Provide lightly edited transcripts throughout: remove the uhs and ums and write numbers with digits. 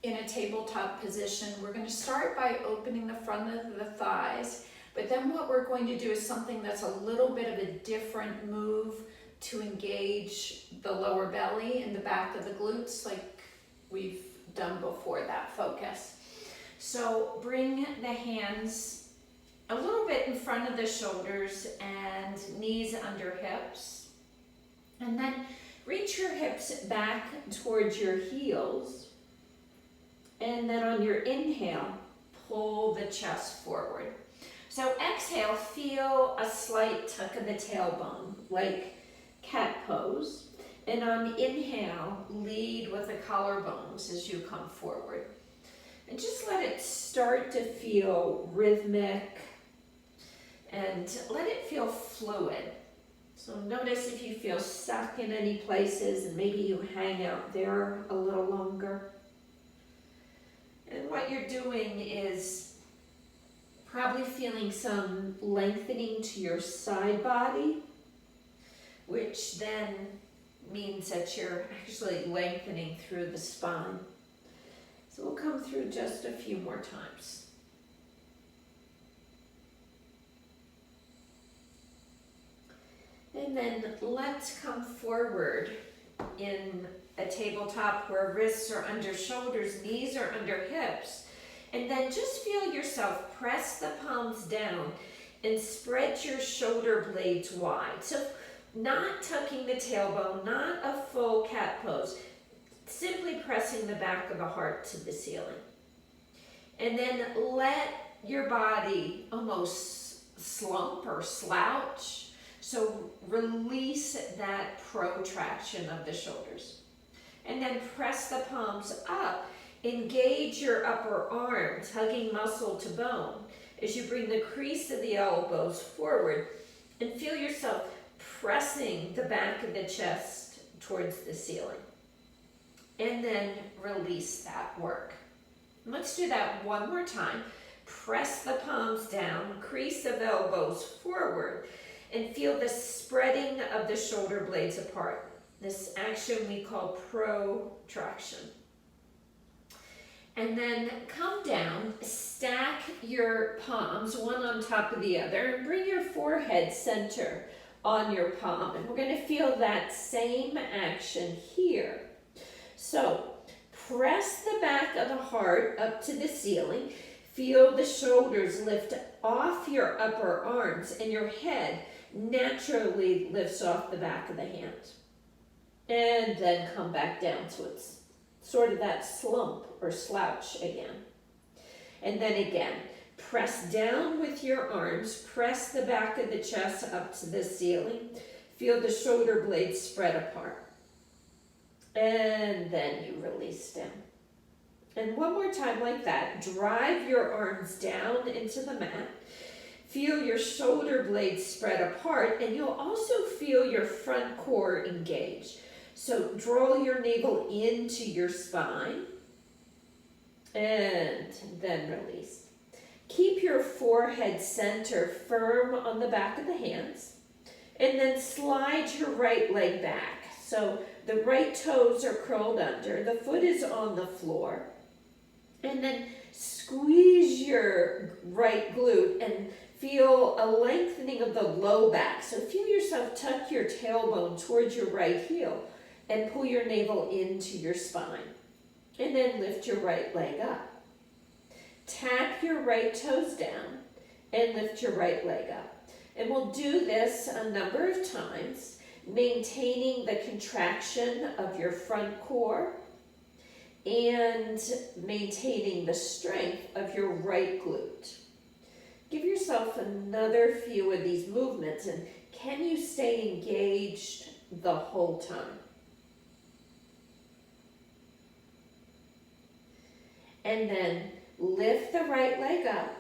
in a tabletop position, we're going to start by opening the front of the thighs, but then what we're going to do is something that's a little bit of a different move to engage the lower belly and the back of the glutes like we've done before that focus. So bring the hands a little bit in front of the shoulders and knees under hips. And then reach your hips back towards your heels. And then on your inhale, pull the chest forward. So exhale, feel a slight tuck of the tailbone, like cat pose. And on inhale, lead with the collarbones as you come forward. And just let it start to feel rhythmic and let it feel fluid. So notice if you feel stuck in any places and maybe you hang out there a little longer. And what you're doing is probably feeling some lengthening to your side body, which then means that you're actually lengthening through the spine. So we'll come through just a few more times. And then let's come forward in a tabletop where wrists are under shoulders, knees are under hips. And then just feel yourself press the palms down and spread your shoulder blades wide. So not tucking the tailbone, not a full cat pose, simply pressing the back of the heart to the ceiling. And then let your body almost slump or slouch. So release that protraction of the shoulders. And then press the palms up. Engage your upper arms, hugging muscle to bone as you bring the crease of the elbows forward and feel yourself pressing the back of the chest towards the ceiling. And then release that work. Let's do that one more time. Press the palms down, crease of elbows forward, and feel the spreading of the shoulder blades apart. This action we call protraction. And then come down, stack your palms one on top of the other, and bring your forehead center on your palm. And we're going to feel that same action here. So press the back of the heart up to the ceiling. Feel the shoulders lift off your upper arms, and your head naturally lifts off the back of the hands. And then come back down. So it's sort of that slump or slouch again. And then again, press down with your arms, press the back of the chest up to the ceiling. Feel the shoulder blades spread apart. And then you release down. And one more time like that, drive your arms down into the mat. Feel your shoulder blades spread apart, and you'll also feel your front core engage. So draw your navel into your spine and then release. Keep your forehead center firm on the back of the hands, and then slide your right leg back. So the right toes are curled under, the foot is on the floor, and then squeeze your right glute and feel a lengthening of the low back. So feel yourself tuck your tailbone towards your right heel and pull your navel into your spine. And then lift your right leg up. Tap your right toes down and lift your right leg up. And we'll do this a number of times, maintaining the contraction of your front core and maintaining the strength of your right glute. Give yourself another few of these movements, and can you stay engaged the whole time? And then lift the right leg up,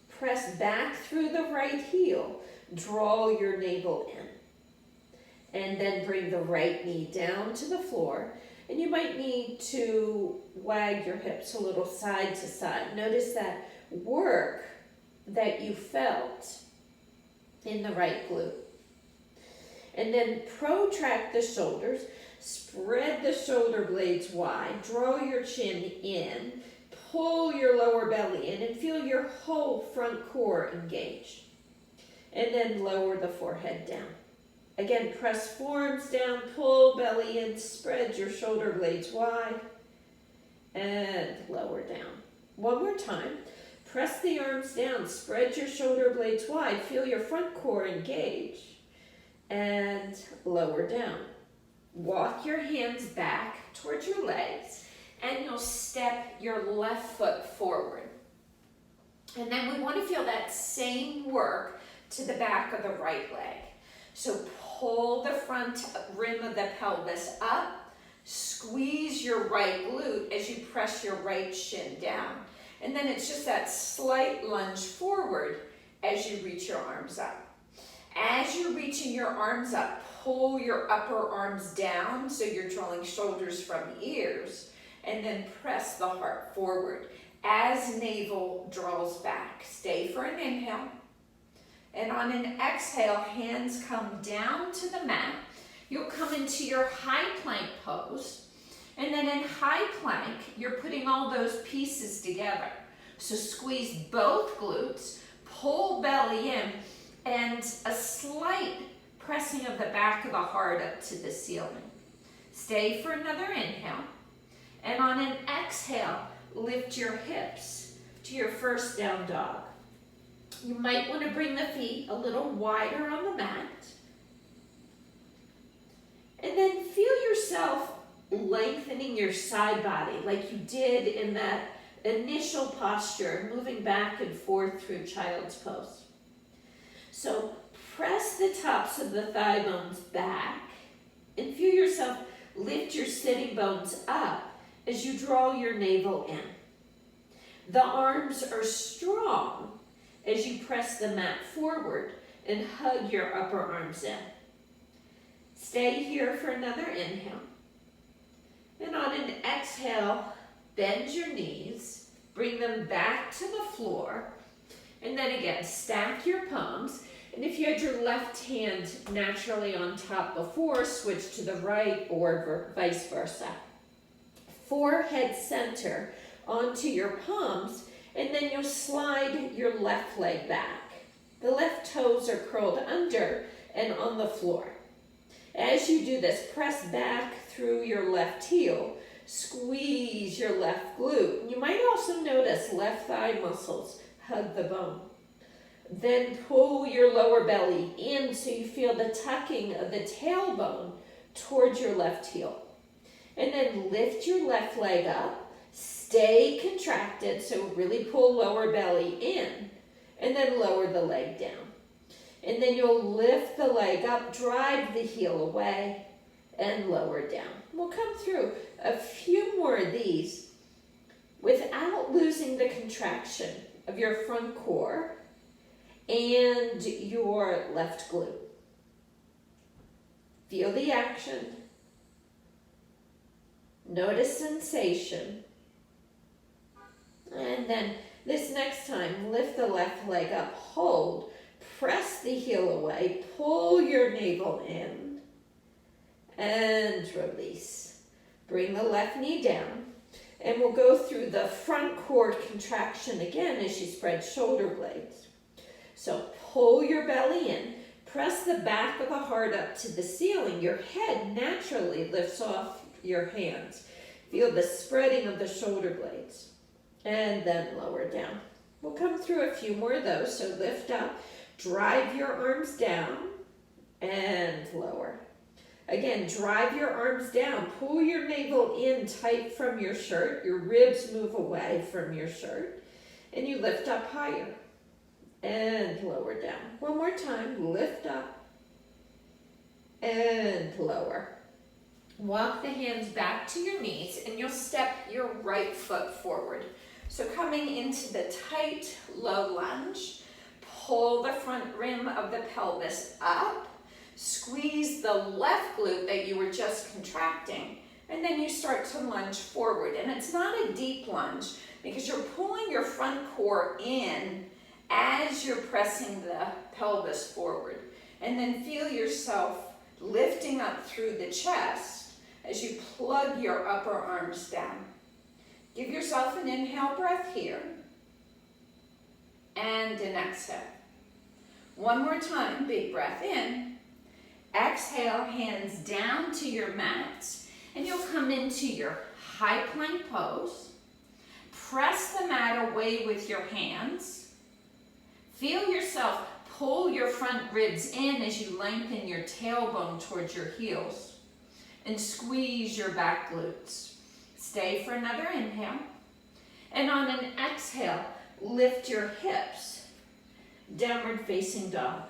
press back through the right heel, draw your navel in. And then bring the right knee down to the floor. And you might need to wag your hips a little side to side. Notice that work that you felt in the right glute. And then protract the shoulders. Spread the shoulder blades wide, draw your chin in, pull your lower belly in, and feel your whole front core engaged. And then lower the forehead down. Again, press forearms down, pull belly in, spread your shoulder blades wide, and lower down. One more time. Press the arms down, spread your shoulder blades wide, feel your front core engage, and lower down. Walk your hands back towards your legs, and you'll step your left foot forward. And then we want to feel that same work to the back of the right leg. So pull the front rim of the pelvis up, squeeze your right glute as you press your right shin down. And then it's just that slight lunge forward as you reach your arms up. As you're reaching your arms up, pull your upper arms down so you're drawing shoulders from ears, and then press the heart forward as navel draws back. Stay for an inhale. And on an exhale, hands come down to the mat. You'll come into your high plank pose. And then in high plank, you're putting all those pieces together. So squeeze both glutes, pull belly in, and a slight pressing of the back of the heart up to the ceiling. Stay for another inhale. And on an exhale, lift your hips to your first down dog. You might want to bring the feet a little wider on the mat. And then feel yourself lengthening your side body like you did in that initial posture, moving back and forth through child's pose. So press the tops of the thigh bones back and feel yourself lift your sitting bones up as you draw your navel in. The arms are strong as you press the mat forward and hug your upper arms in. Stay here for another inhale. And on an exhale, bend your knees, bring them back to the floor, and then again, stack your palms. And if you had your left hand naturally on top before, switch to the right or vice versa. Forehead center onto your palms, and then you'll slide your left leg back. The left toes are curled under and on the floor. As you do this, press back through your left heel, squeeze your left glute. You might also notice left thigh muscles hug the bone. Then pull your lower belly in so you feel the tucking of the tailbone towards your left heel. And then lift your left leg up, stay contracted, so really pull lower belly in, and then lower the leg down. And then you'll lift the leg up, drive the heel away, and lower down. We'll come through a few more of these without losing the contraction of your front core and your left glute. Feel the action. Notice sensation. And then this next time, lift the left leg up, hold. Press the heel away, pull your navel in, and release. Bring the left knee down, and we'll go through the front core contraction again as you spread shoulder blades. So pull your belly in, press the back of the heart up to the ceiling. Your head naturally lifts off your hands. Feel the spreading of the shoulder blades, and then lower down. We'll come through a few more of those, so lift up. Drive your arms down and lower. Again, drive your arms down. Pull your navel in tight from your shirt. Your ribs move away from your shirt. And you lift up higher and lower down. One more time. Lift up and lower. Walk the hands back to your knees and you'll step your right foot forward. So coming into the tight, low lunge. Pull the front rim of the pelvis up, squeeze the left glute that you were just contracting, and then you start to lunge forward. And it's not a deep lunge because you're pulling your front core in as you're pressing the pelvis forward. And then feel yourself lifting up through the chest as you plug your upper arms down. Give yourself an inhale breath here and an exhale. One more time, big breath in. Exhale, hands down to your mat, and you'll come into your high plank pose. Press the mat away with your hands. Feel yourself pull your front ribs in as you lengthen your tailbone towards your heels and squeeze your back glutes. Stay for another inhale. And on an exhale, lift your hips. Downward facing dog.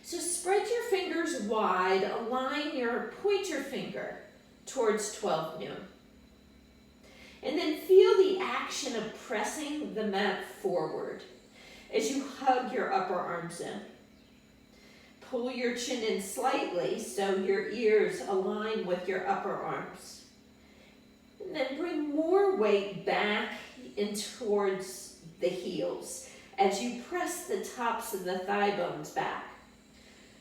So spread your fingers wide, align your pointer finger towards 12 noon. And then feel the action of pressing the mat forward as you hug your upper arms in. Pull your chin in slightly so your ears align with your upper arms. And then bring more weight back in towards the heels as you press the tops of the thigh bones back.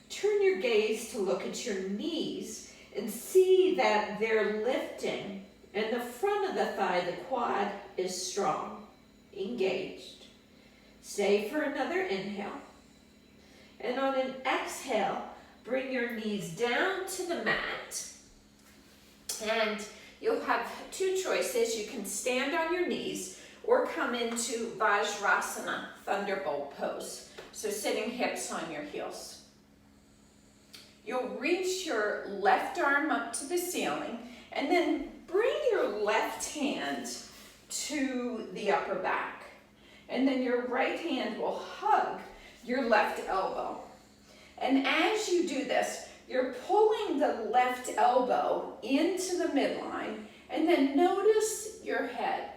Turn your gaze to look at your knees and see that they're lifting, and the front of the thigh, the quad, is strong, engaged. Stay for another inhale. And on an exhale, bring your knees down to the mat. And you'll have two choices. You can stand on your knees or come into Vajrasana, thunderbolt pose. So sitting hips on your heels. You'll reach your left arm up to the ceiling and then bring your left hand to the upper back. And then your right hand will hug your left elbow. And as you do this, you're pulling the left elbow into the midline, and then notice your head,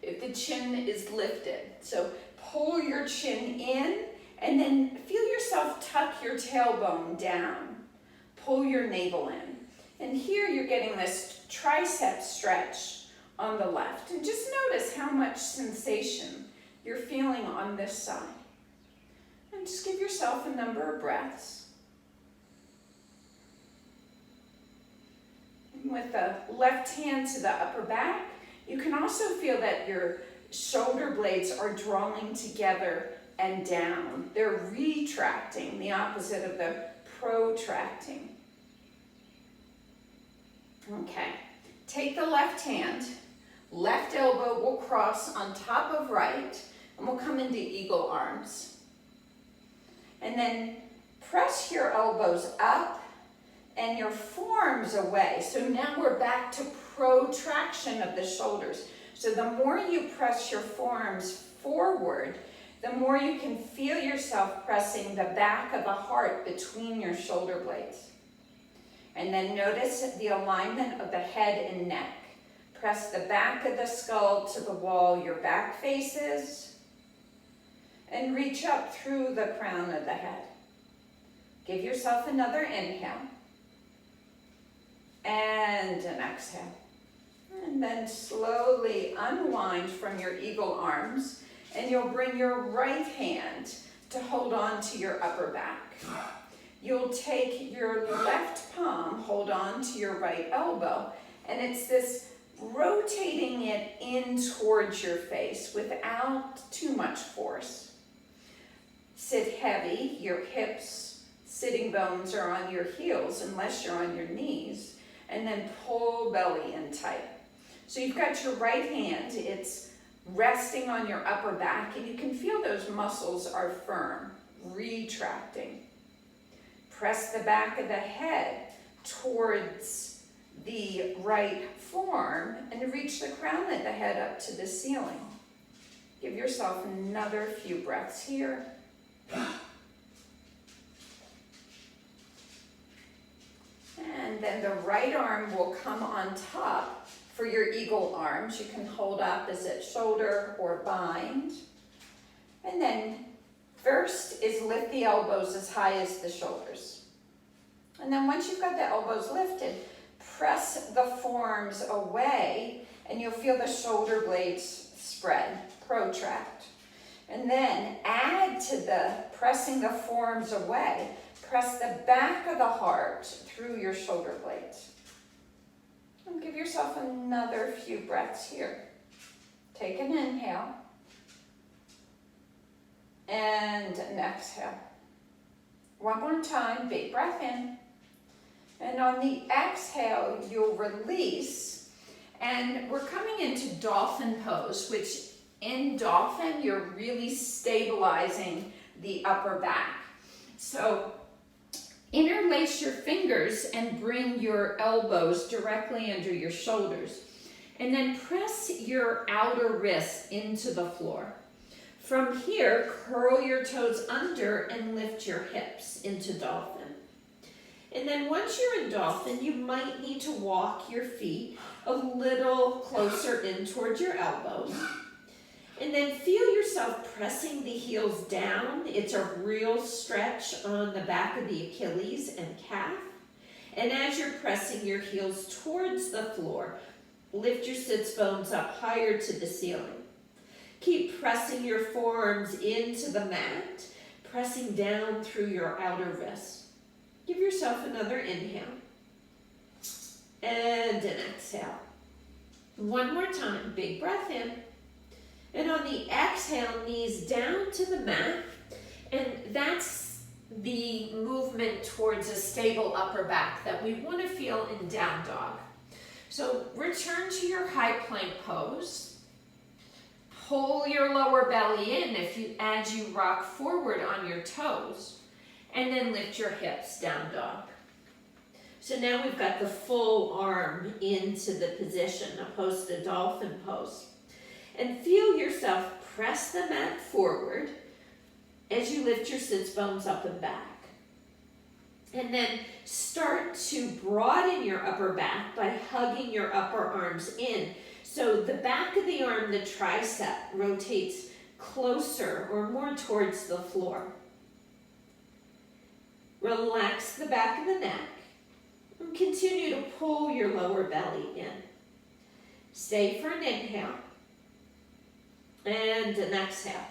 if the chin is lifted. So pull your chin in, and then feel yourself tuck your tailbone down. Pull your navel in. And here you're getting this tricep stretch on the left. And just notice how much sensation you're feeling on this side. And just give yourself a number of breaths. And with the left hand to the upper back, you can also feel that your shoulder blades are drawing together and down. They're retracting, the opposite of the protracting. Okay, take the left hand, left elbow will cross on top of right, and we'll come into eagle arms. And then press your elbows up and your forearms away. So now we're back to protraction of the shoulders. So the more you press your forearms forward, the more you can feel yourself pressing the back of the heart between your shoulder blades. And then notice the alignment of the head and neck. Press the back of the skull to the wall your back faces, and reach up through the crown of the head. Give yourself another inhale, and an exhale. And then slowly unwind from your eagle arms, and you'll bring your right hand to hold on to your upper back. You'll take your left palm, hold on to your right elbow, and it's this rotating it in towards your face without too much force. Sit heavy, your hips, sitting bones are on your heels unless you're on your knees, and then pull belly in tight. So you've got your right hand, it's resting on your upper back, and you can feel those muscles are firm, retracting. Press the back of the head towards the right forearm and reach the crown of the head up to the ceiling. Give yourself another few breaths here. And then the right arm will come on top for your eagle arms. You can hold opposite shoulder or bind. And then first is lift the elbows as high as the shoulders. And then once you've got the elbows lifted, press the forearms away, and you'll feel the shoulder blades spread, protract. And then add to the pressing the forearms away, press the back of the heart through your shoulder blades. And give yourself another few breaths here. Take an inhale. And an exhale. One more time, big breath in. And on the exhale, you'll release. And we're coming into dolphin pose, which in dolphin, you're really stabilizing the upper back. So interlace your fingers and bring your elbows directly under your shoulders. And then press your outer wrist into the floor. From here, curl your toes under and lift your hips into dolphin. And then once you're in dolphin, you might need to walk your feet a little closer in towards your elbows. And then feel yourself pressing the heels down. It's a real stretch on the back of the Achilles and calf. And as you're pressing your heels towards the floor, lift your sits bones up higher to the ceiling. Keep pressing your forearms into the mat, pressing down through your outer wrist. Give yourself another inhale and an exhale. One more time, big breath in. And on the exhale, knees down to the mat. And that's the movement towards a stable upper back that we want to feel in down dog. So return to your high plank pose. Pull your lower belly in as you rock forward on your toes. And then lift your hips, down dog. So now we've got the full arm into the position, opposed to dolphin pose. And feel yourself press the mat forward as you lift your sits bones up and back. And then start to broaden your upper back by hugging your upper arms in. So the back of the arm, the tricep, rotates closer or more towards the floor. Relax the back of the neck and continue to pull your lower belly in. Stay for an inhale and an exhale.